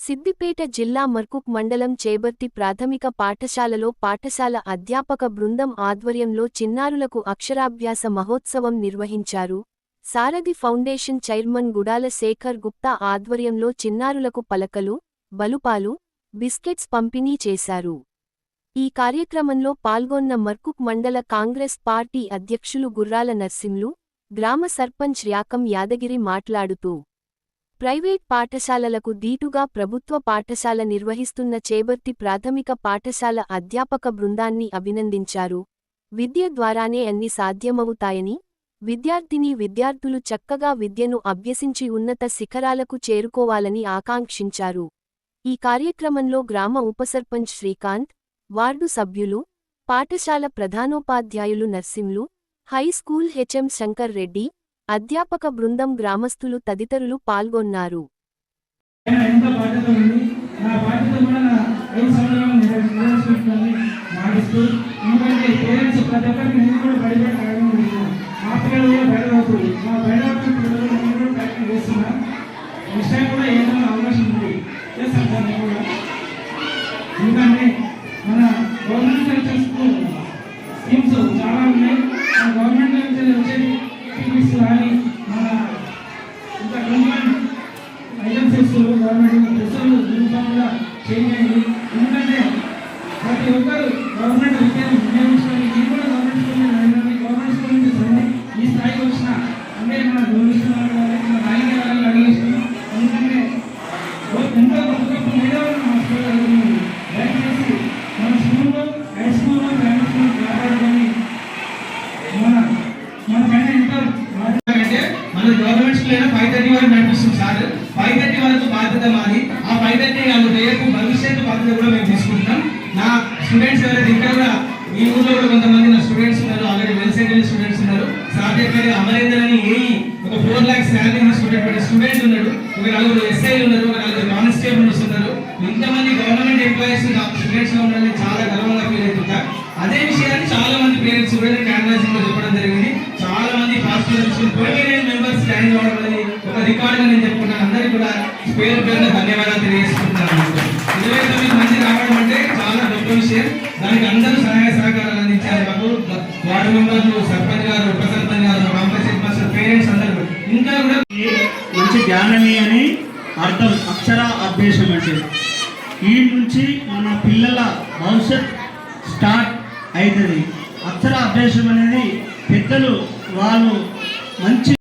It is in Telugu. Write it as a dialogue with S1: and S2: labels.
S1: సిద్దిపేట జిల్లా మర్కుక్ మండలం చేబర్తి ప్రాథమిక పాఠశాలలో పాఠశాల అధ్యాపక బృందం ఆధ్వర్యంలో చిన్నారులకు అక్షరాభ్యాస మహోత్సవం నిర్వహించారు. సారథి ఫౌండేషన్ చైర్మన్ గుడాల శేఖర్ గుప్తా ఆధ్వర్యంలో చిన్నారులకు పలకలు, బలుపాలు, బిస్కెట్స్ పంపిణీ చేశారు. ఈ కార్యక్రమంలో పాల్గొన్న మర్కుక్ మండల కాంగ్రెస్ పార్టీ అధ్యక్షులు గుర్రాల నర్సింలు, గ్రామ సర్పంచ్ యాకం యాదగిరి మాట్లాడుతూ ప్రైవేట్ పాఠశాలలకు దీటుగా ప్రభుత్వ పాఠశాల నిర్వహిస్తున్న చేబర్తి ప్రాథమిక పాఠశాల అధ్యాపక బృందాన్ని అభినందించారు. విద్య ద్వారానే అన్ని సాధ్యమవుతాయని, విద్యార్థులు చక్కగా విద్యను అభ్యసించి ఉన్నత శిఖరాలకు చేరుకోవాలని ఆకాంక్షించారు. ఈ కార్యక్రమంలో గ్రామ ఉపసర్పంచ్ శ్రీకాంత్, వార్డు సభ్యులు, పాఠశాల ప్రధానోపాధ్యాయులు నర్సింలు, హైస్కూల్ హెచ్ఎం శంకర్ రెడ్డి, అధ్యాపక బృందం గ్రామస్తులు తదితరులు పాల్గొన్నారు.
S2: చాలా ఉన్నాయి. గవర్నమెంట్ వచ్చేది కానీ మన ఇంత ఐటమ్స్ గవర్నమెంట్ డ్రెస్సులు యూనిఫామ్ కూడా చేంజ్ అయింది. ఎందుకంటే ప్రతి ఒక్కరు గవర్నమెంట్ విద్యను వినియోగించుకొని నేను కూడా గవర్నమెంట్ స్కూల్ నుంచి ఈ స్థాయికి వచ్చిన అంటే మన గవర్నమెంట్ మన రాజకీయ వాళ్ళని అడిగేస్తున్నాం. ఎందుకంటే ఎంతో గొప్ప గొప్ప మేధావులు మన స్కూల్ అవుతుంది. దయచేసి మన స్కూల్లో హై స్కూల్లో ప్రైమరీ స్కూల్ కాపాడుకొని మన పైన ఎంతో మన గవర్నమెంట్ స్కూల్ అయినా 5:30 వరకు నడిపిస్తుంది సార్. 5:30 వరకు బాధ్యత మాది. ఆ 5:30 వాళ్ళు రేపు భవిష్యత్తు బాధ్యత కూడా మేము తీసుకుంటున్నాం. నా స్టూడెంట్స్ ఎవరైతే ఇంకా కూడా ఈ ఊళ్ళో కూడా కొంతమంది నా స్టూడెంట్స్ ఉన్నారు, ఆల్రెడీ వెల్ సెటిల్డ్ స్టూడెంట్స్ ఉన్నారు. సార్ చెప్పారు అమరేందర్ అని ఒక 4 lakhs శాలరీ తీసుకునేటువంటి స్టూడెంట్ ఉన్నాడు, ఒక 4 ఎస్ఐలు ఉన్నారు, ఒక 4 కానిస్టేబుల్స్ ఉన్నారు. ఇంతమంది గవర్నమెంట్ ఎంప్లాయీస్ స్టూడెంట్స్ గా ఉండాలని చాలా గర్వంగా ఫీల్ అవుతుంటారు. అదే విషయాన్ని చాలా మంది పేరెంట్స్ కూడా క్యాన్వాసింగ్ లో చెప్పడం జరిగింది. చాలా మంది పాజిటివ్ 29 మెంబర్స్ జాయిన్ అవ్వడం అనేది ఒక రికార్డ్ గా నేను చెప్పుకుంటాను. అందరికీ కూడా పేరు పేరున ధన్యవాదాలు తెలియజేసుకుంటున్నాను. 29 మంది రావడం అంటే చాలా గొప్ప విషయం. దానికి అందరూ సహాయ సహకారాలు అందించారు. మాకు వార్డు మెంబర్లు, సర్పంచ్ గారు, ఉప సర్పంచ్ గారు, కాంపల్సరీ మాస్టర్, పేరెంట్స్ అందరూ ఇంకా కూడా
S3: మంచి జ్ఞానమే అని అర్థం. అక్షర అభ్యాసం అంటే ఈ నుంచి మన పిల్లల భవిష్యత్ స్టార్ట్ అవుతుంది. అక్షర అభ్యాసం అనేది పెద్దలు వాళ్ళు మంచి